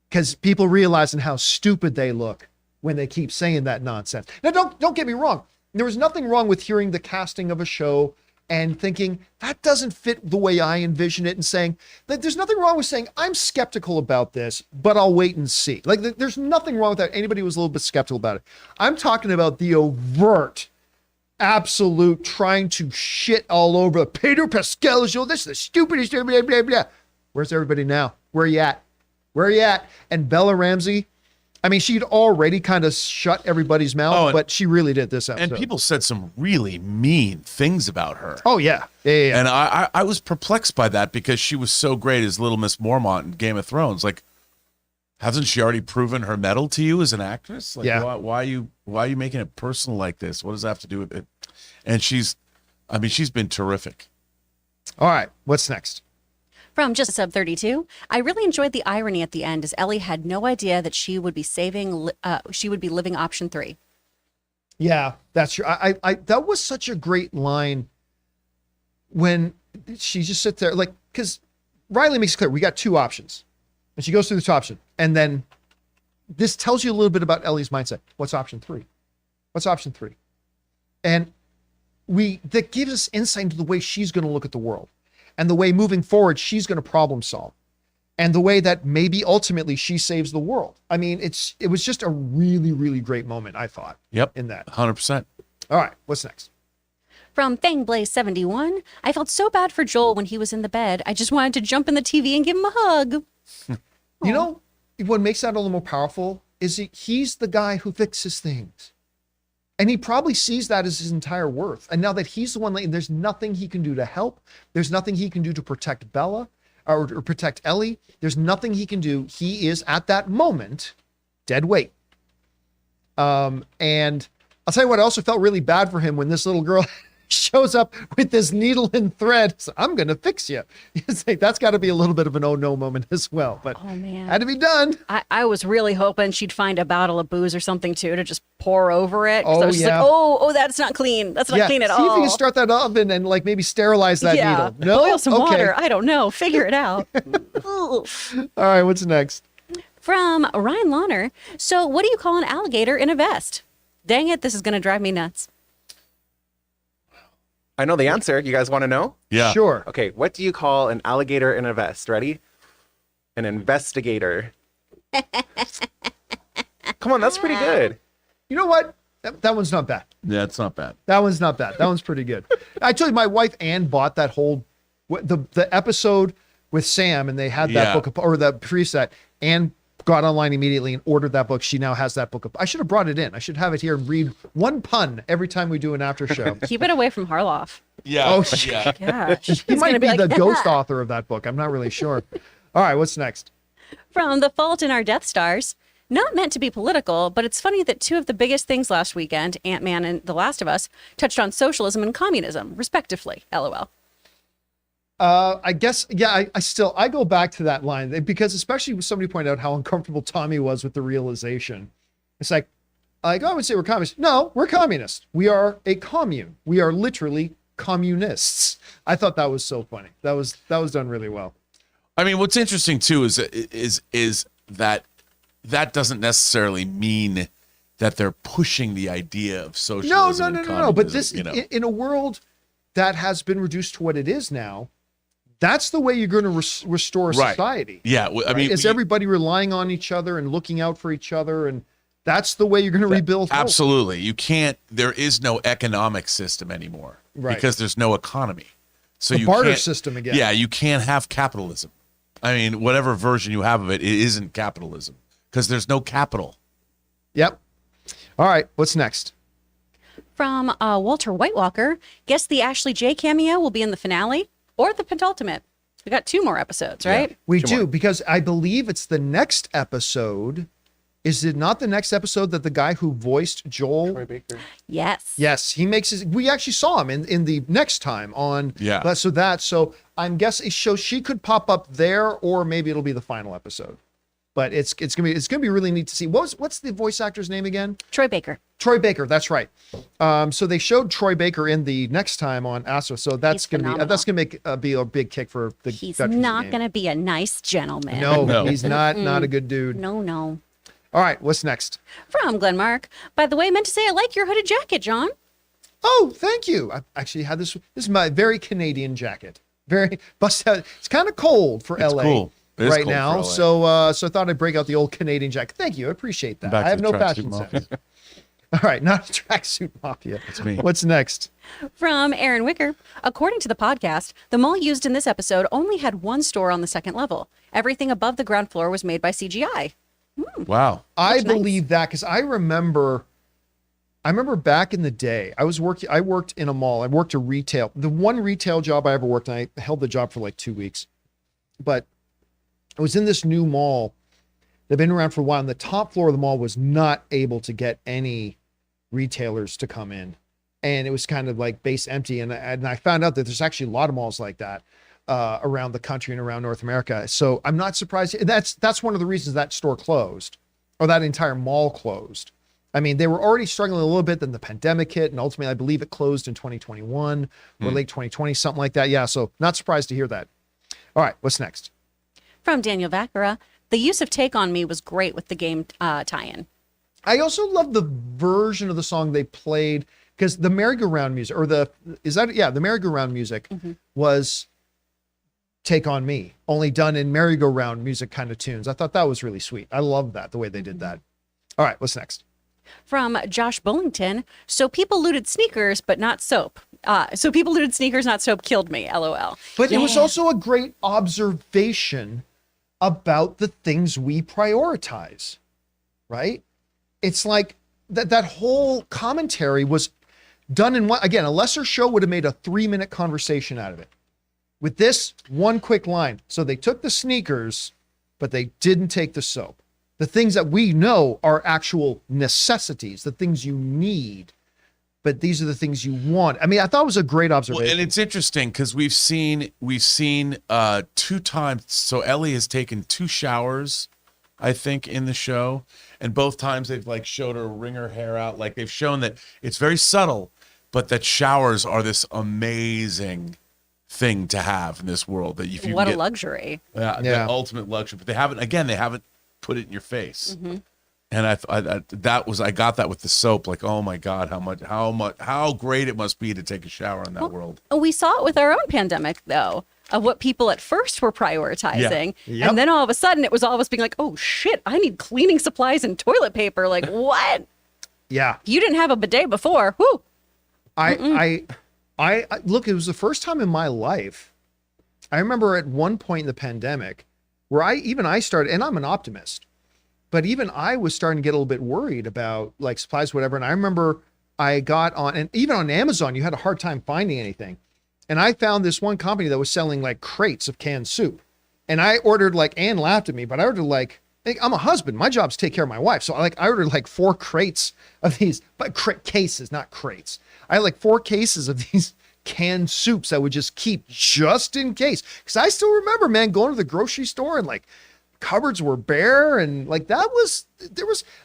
Because people realizing how stupid they look when they keep saying that nonsense. Now, don't get me wrong. There was nothing wrong with hearing the casting of a show and thinking, that doesn't fit the way I envision it, and saying, there's nothing wrong with saying, I'm skeptical about this, but I'll wait and see. Like, there's nothing wrong with that. Anybody who was a little bit skeptical about it. I'm talking about the overt, absolute, trying to shit all over Pedro Pascal. This is the stupidest, blah, blah, blah, blah. Where's everybody now? Where are you at? Where are you at? And Bella Ramsey, I mean, she'd already kind of shut everybody's mouth, but she really did this episode. And people said some really mean things about her. Oh, yeah. Yeah. And I was perplexed by that because she was so great as Little Miss Mormont in Game of Thrones. Like, hasn't she already proven her mettle to you as an actress? Like, yeah. Why are you making it personal like this? What does that have to do with it? And she's been terrific. All right. What's next? From Just Sub 32, I really enjoyed the irony at the end as Ellie had no idea that she would be living option 3. Yeah, that's true. I that was such a great line when she just sits there, like, because Riley makes it clear we got 2 options, and she goes through this option, and then this tells you a little bit about Ellie's mindset. What's option 3? What's option 3? And that gives us insight into the way she's going to look at the world. And the way moving forward, she's going to problem solve. And the way that maybe ultimately she saves the world. I mean, it was just a really, really great moment, I thought. Yep. In that. 100%. All right. What's next? From Fangblaze71, I felt so bad for Joel when he was in the bed. I just wanted to jump in the TV and give him a hug. You know, what makes that a little more powerful is he's the guy who fixes things. And he probably sees that as his entire worth. And now that he's the one, there's nothing he can do to help. There's nothing he can do to protect Bella or protect Ellie. There's nothing he can do. He is at that moment dead weight. And I'll tell you what, I also felt really bad for him when this little girl shows up with this needle and thread. So, I'm going to fix you. It's like, that's got to be a little bit of an oh no moment as well, but Oh, man. had to be done. I was really hoping she'd find a bottle of booze or something too to just pour over it. 'Cause I Oh, was just yeah. like, oh, that's not clean. That's not clean at see all. if you can start that oven and like maybe sterilize that yeah. needle. No? Boil some Okay. water. I don't know. Figure it out. Ooh. All right, what's next? From Ryan Launer. So what do you call an alligator in a vest? Dang it, this is going to drive me nuts. I know the answer. You guys want to know? Yeah. Sure. Okay, what do you call an alligator in a vest? Ready? An investigator. Come on, that's pretty good. You know what? That one's not bad. Yeah, it's not bad. That one's not bad. That one's pretty good. I told you, my wife Ann bought that whole the episode with Sam, and they had that Yeah. book or the preset. Ann got online immediately and ordered that book. She now has that book. I should have brought it in. I should have it here and read one pun every time we do an after show. Keep it away from Harloff. Yeah. Oh, yeah. Gosh. He It's might gonna be like, the ghost author of that book. I'm not really sure. All right, what's next? From The Fault in Our Death Stars. Not meant to be political, but it's funny that two of the biggest things last weekend, Ant-Man and The Last of Us, touched on socialism and communism, respectively. LOL. I guess, yeah, I go back to that line because especially when somebody pointed out how uncomfortable Tommy was with the realization. It's like, oh, I would say we're communists. No, we're communists. We are a commune. We are literally communists. I thought that was so funny. That was done really well. I mean, what's interesting too is that doesn't necessarily mean that they're pushing the idea of socialism. No. But this, you know. in a world that has been reduced to what it is now, that's the way you're going to restore a Right. society. Yeah, I mean, is everybody relying on each other and looking out for each other, and that's the way you're going to rebuild hope. absolutely. You can't. There is no economic system anymore, Right. because there's no economy. So The you barter can't, system again. Yeah, you can't have capitalism. I mean, whatever version you have of it, it isn't capitalism because there's no capital. Yep. All right, what's next? From Walter Whitewalker. Guess the Ashley J cameo will be in the finale or the penultimate. We got 2 more episodes, right? We do, because I believe it's the next episode. Is it not the next episode that the guy who voiced Joel? Troy Baker. Yes. Yes, he makes his. We actually saw him in the next time on. Yeah. So I'm guessing she could pop up there, or maybe it'll be the final episode. But it's gonna be really neat to see. What's the voice actor's name again? Troy Baker. Troy Baker. That's right. So they showed Troy Baker in the next time on Astro. So that's He's gonna phenomenal. be a big kick for the. He's Veterans not game. going to be a nice gentleman. No, he's not a good dude. No. All right, what's next? From Glenmark. By the way, I meant to say I like your hooded jacket, John. Oh, thank you. I actually had this. This is my very Canadian jacket. Very bust out. It's kind of cold for It's LA cool. It is right cold now. for LA. So I thought I'd break out the old Canadian jacket. Thank you. I appreciate that. Back I to have the no tracksuit fashion mafia. sense. All right, not a tracksuit mafia. That's me. What's next? From Aaron Wicker. According to the podcast, the mall used in this episode only had 1 store on the 2nd level. Everything above the ground floor was made by CGI. Wow. I Looks nice. believe that because I remember back in the day, I worked in a mall. I worked a retail. The one retail job I ever worked, and I held the job for like 2 weeks. But I was in this new mall. They've been around for a while, and the top floor of the mall was not able to get any retailers to come in. And it was kind of like base empty. And I found out that there's actually a lot of malls like that around the country and around North America. So I'm not surprised. That's one of the reasons that store closed, or that entire mall closed. I mean, they were already struggling a little bit, then the pandemic hit, and ultimately I believe it closed in 2021 or late 2020, something like that. Yeah, so not surprised to hear that. All right, what's next? From Daniel Vacara. The use of Take On Me was great with the game tie-in. I also love the version of the song they played, because the merry-go-round music, or the merry-go-round music was Take On Me, only done in merry-go-round music kind of tunes. I thought that was really sweet. I love that, the way they did that. All right, what's next? From Josh Bullington. So people looted sneakers, but not soap. So people looted sneakers, not soap, killed me. LOL. But it was Yeah. also a great observation about the things we prioritize, right? It's like that whole commentary was done in one. Again, a lesser show would have made a 3-minute conversation out of it. With this, one quick line. So they took the sneakers, but they didn't take the soap. The things that we know are actual necessities, the things you need, but these are the things you want. I mean, I thought it was a great observation. Well, and it's interesting because we've seen 2 times. So Ellie has taken 2 showers, I think, in the show, and both times they've like showed her wring her hair out. Like they've shown that it's very subtle, but that showers are this amazing thing to have in this world. That if you What can a get, luxury. the ultimate luxury. But they haven't put it in your face. Mm-hmm. And I got that with the soap. Like, oh my God, how great it must be to take a shower in that world. We saw it with our own pandemic, though, of what people at first were prioritizing. Yeah. Yep. And then all of a sudden, it was all of us being like, oh, shit, I need cleaning supplies and toilet paper. Like, what? Yeah. You didn't have a bidet before. Whew. I look, it was the first time in my life. I remember at one point in the pandemic where I started, and I'm an optimist, but even I was starting to get a little bit worried about like supplies, whatever. And I remember I got on, and even on Amazon, you had a hard time finding anything. And I found this one company that was selling like crates of canned soup. And I ordered like, Anne laughed at me, but I ordered like, I'm a husband. My job's to take care of my wife. So I ordered like 4 crates of these, but cases, not crates. I had like 4 cases of these canned soups I would just keep just in case. Cause I still remember, man, going to the grocery store and like cupboards were bare. And like, there was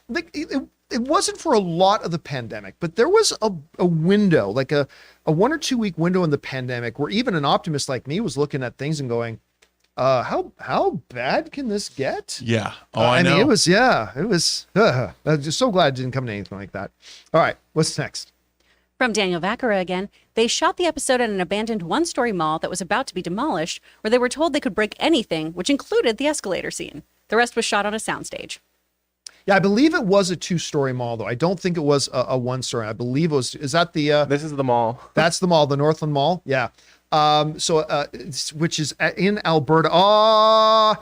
like, it wasn't for a lot of the pandemic, but there was a window, like a 1 or 2 week window in the pandemic where even an optimist like me was looking at things and going, how bad can this get? Yeah. Oh, I know. mean, it was. I'm just so glad it didn't come to anything like that. All right. What's next? From Daniel Vaccaro again, they shot the episode at an abandoned 1-story mall that was about to be demolished, where they were told they could break anything, which included the escalator scene. The rest was shot on a soundstage. Yeah, I believe it was a 2-story mall, though. I don't think it was a 1-story. I believe it was. Is that the? This is the mall. That's the mall, the Northland Mall. Yeah. Which is in Alberta.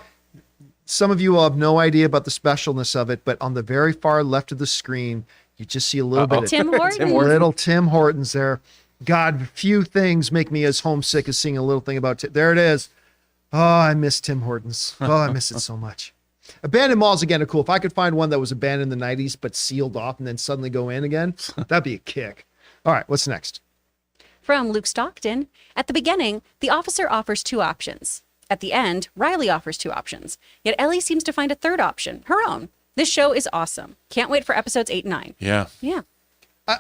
Some of you will have no idea about the specialness of it, but on the very far left of the screen, you just see a little bit of Tim Hortons. little Tim Hortons there. God, few things make me as homesick as seeing a little thing about there it is. Oh, I miss Tim Hortons. Oh, I miss it so much. Abandoned malls again are cool. If I could find one that was abandoned in the 90s but sealed off and then suddenly go in again, that'd be a kick. All right, what's next? From Luke Stockton, at the beginning, the officer offers 2 options. At the end, Riley offers 2 options. Yet Ellie seems to find a third option, her own. This show is awesome. Can't wait for episodes 8 and 9. Yeah. Yeah.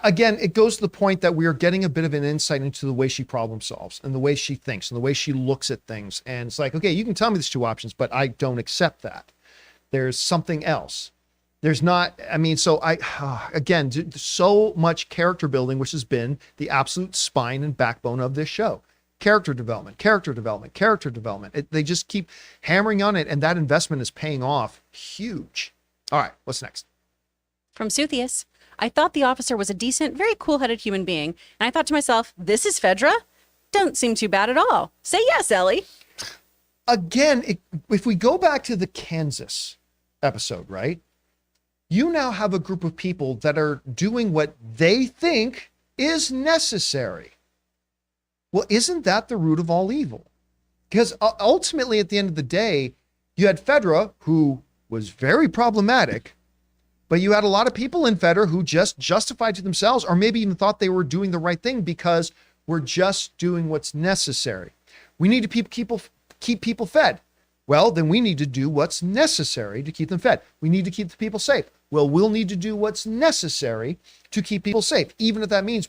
Again, it goes to the point that we are getting a bit of an insight into the way she problem solves and the way she thinks and the way she looks at things. And it's like, okay, you can tell me there's 2 options, but I don't accept that. There's something else. There's not, again, so much character building, which has been the absolute spine and backbone of this show. Character development. They just keep hammering on it, and that investment is paying off huge. All right, what's next? From Suthius, I thought the officer was a decent, very cool-headed human being, and I thought to myself, this is FEDRA? Don't seem too bad at all. Say yes, Ellie. Again, if we go back to the Kansas episode, right? You now have a group of people that are doing what they think is necessary. Well, isn't that the root of all evil? Because ultimately, at the end of the day, you had FEDRA, who was very problematic, but you had a lot of people in FEDRA who just justified to themselves, or maybe even thought they were doing the right thing because we're just doing what's necessary. We need to keep people fed. Well, then we need to do what's necessary to keep them fed. We need to keep the people safe. Well, we'll need to do what's necessary to keep people safe, even if that means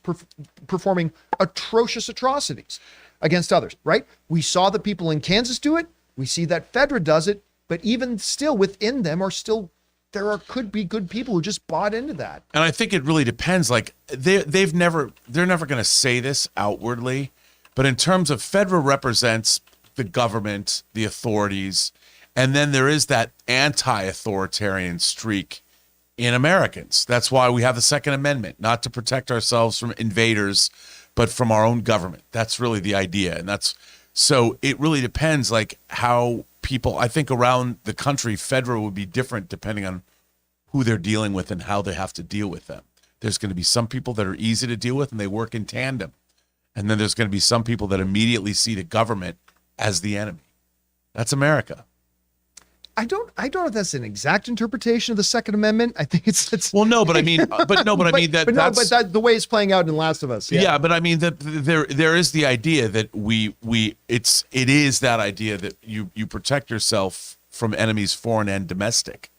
performing atrocious atrocities against others, right? We saw the people in Kansas do it. We see that FEDRA does it, but even still within them could be good people who just bought into that. And I think it really depends. Like they're never going to say this outwardly, but in terms of FEDRA represents the government, the authorities, and then there is that anti-authoritarian streak in Americans. That's why we have the Second Amendment, not to protect ourselves from invaders, but from our own government. That's really the idea. And so it really depends, like how people, I think around the country, FEDRA would be different depending on who they're dealing with and how they have to deal with them. There's going to be some people that are easy to deal with and they work in tandem. And then there's going to be some people that immediately see the government as the enemy. That's America. I don't know if that's an exact interpretation of the Second Amendment. I think it's Well, no, but I mean, that's the way it's playing out in Last of Us. yeah, but I mean that there is the idea that it is that idea that you protect yourself from enemies, foreign and domestic.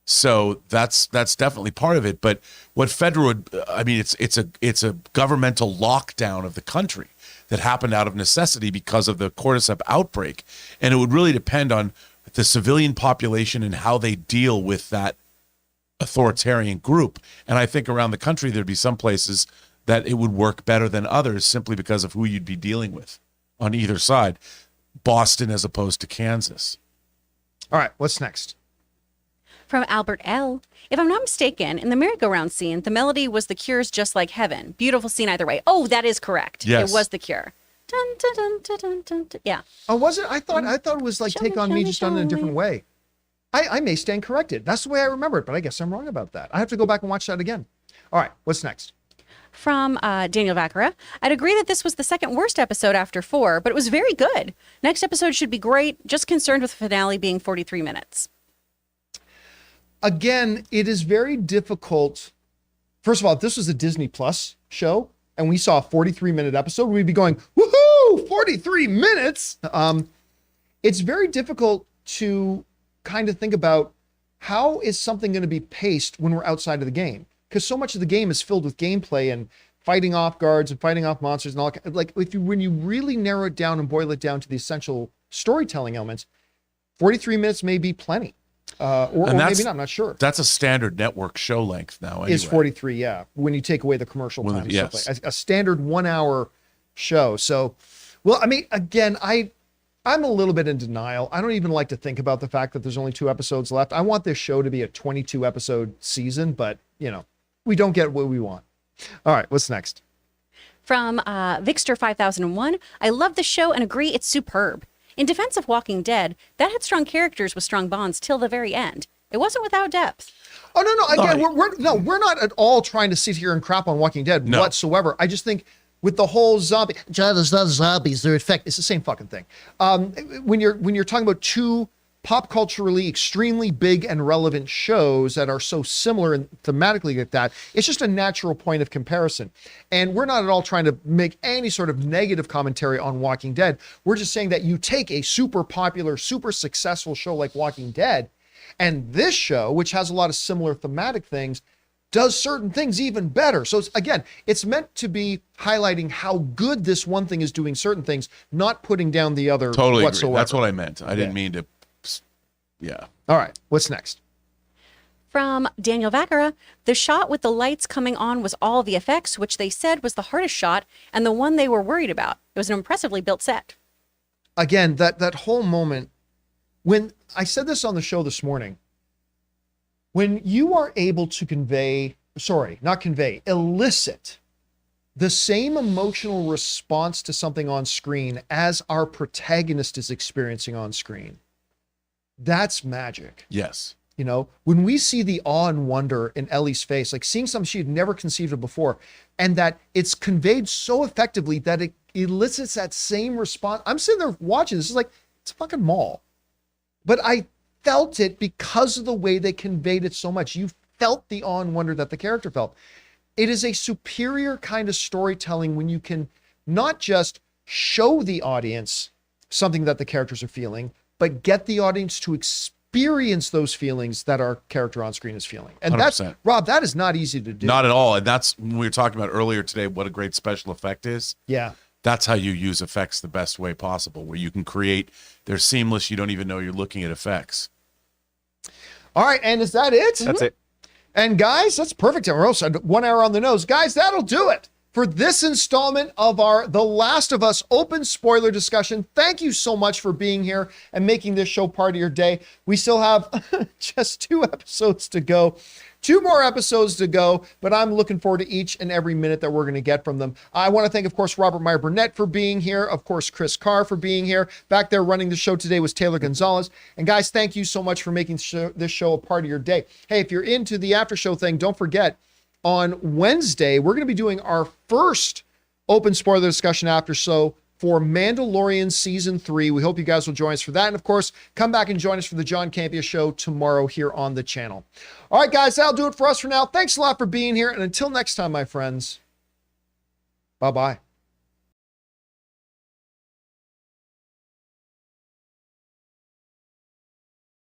So that's definitely part of it. But what FEDRA would, I mean, it's a governmental lockdown of the country that happened out of necessity because of the cordyceps outbreak, and it would really depend on the civilian population and how they deal with that authoritarian group. And I think around the country, there'd be some places that it would work better than others simply because of who you'd be dealing with on either side. Boston as opposed to Kansas. All right, what's next? From Albert L. If I'm not mistaken, in the merry-go-round scene, the melody was The Cure's Just Like Heaven. Beautiful scene either way. Oh, that is correct. Yes. It was The Cure. Dun, dun, dun, dun, dun, dun, dun. Yeah. Oh, was it? I thought it was like Show Take me, On show Me, me, just done in a show different me. way. I may stand corrected. That's the way I remember it, but I guess I'm wrong about that. I have to go back and watch that again. All right, what's next? From Daniel Vacara. I'd agree that this was the second worst episode after 4, but it was very good. Next episode should be great. Just concerned with the finale being 43 minutes. Again, it is very difficult. First of all, if this was a Disney Plus show and we saw a 43-minute episode, we'd be going, woohoo, 43 minutes. It's very difficult to kind of think about how is something going to be paced when we're outside of the game? Because so much of the game is filled with gameplay and fighting off guards and fighting off monsters and all. Like when you really narrow it down and boil it down to the essential storytelling elements, 43 minutes may be plenty. Or maybe not, I'm not sure. That's a standard network show length now. Anyway. Is 43, yeah. When you take away the commercial time and yes. stuff like a standard 1 hour show. So, well, I mean, again, I'm a little bit in denial. I don't even like to think about the fact that there's only 2 episodes left. I want this show to be a 22 episode season, but we don't get what we want. All right, what's next? From Vixter 5001. I love the show and agree it's superb. In defense of Walking Dead, that had strong characters with strong bonds till the very end. It wasn't without depth. Oh, no. Again, we're not at all trying to sit here and crap on Walking Dead whatsoever. I just think with the whole zombie, it's not zombies, they're infected. It's the same fucking thing. When you're talking about 2 pop culturally extremely big and relevant shows that are so similar and thematically like that, it's just a natural point of comparison. And we're not at all trying to make any sort of negative commentary on Walking Dead. We're just saying that you take a super popular, super successful show like Walking Dead, and this show, which has a lot of similar thematic things, does certain things even better. So it's meant to be highlighting how good this one thing is doing certain things, not putting down the other Totally whatsoever. agree. That's what I meant. I didn't mean to. Yeah. All right. What's next? From Daniel Vacara, the shot with the lights coming on was all VFX, which they said was the hardest shot and the one they were worried about. It was an impressively built set. Again, that whole moment, when I said this on the show this morning, when you are able to elicit the same emotional response to something on screen as our protagonist is experiencing on screen, that's magic. Yes. When we see the awe and wonder in Ellie's face, like seeing something she had never conceived of before, and that it's conveyed so effectively that it elicits that same response. I'm sitting there watching this. It's like, it's a fucking mall. But I felt it because of the way they conveyed it so much. You felt the awe and wonder that the character felt. It is a superior kind of storytelling when you can not just show the audience something that the characters are feeling, but get the audience to experience those feelings that our character on screen is feeling. And 100%. Rob, that is not easy to do. Not at all. And that's when we were talking about earlier today, what a great special effect is. Yeah. That's how you use effects the best way possible, where you can create, they're seamless. You don't even know you're looking at effects. All right. And is that it? That's it. And guys, that's perfect. We're also 1 hour on the nose. Guys, that'll do it for this installment of our The Last of Us open spoiler discussion. Thank you so much for being here and making this show part of your day. We still have just 2 episodes to go. 2 more episodes to go, but I'm looking forward to each and every minute that we're going to get from them. I want to thank, of course, Robert Meyer Burnett for being here. Of course, Chris Carr for being here. Back there running the show today was Taylor Gonzalez. And guys, thank you so much for making this show a part of your day. Hey, if you're into the after show thing, don't forget, on Wednesday, we're going to be doing our first open spoiler discussion after show for Mandalorian Season 3. We hope you guys will join us for that. And of course, come back and join us for the John Campea Show tomorrow here on the channel. All right, guys, that'll do it for us for now. Thanks a lot for being here. And until next time, my friends, bye-bye.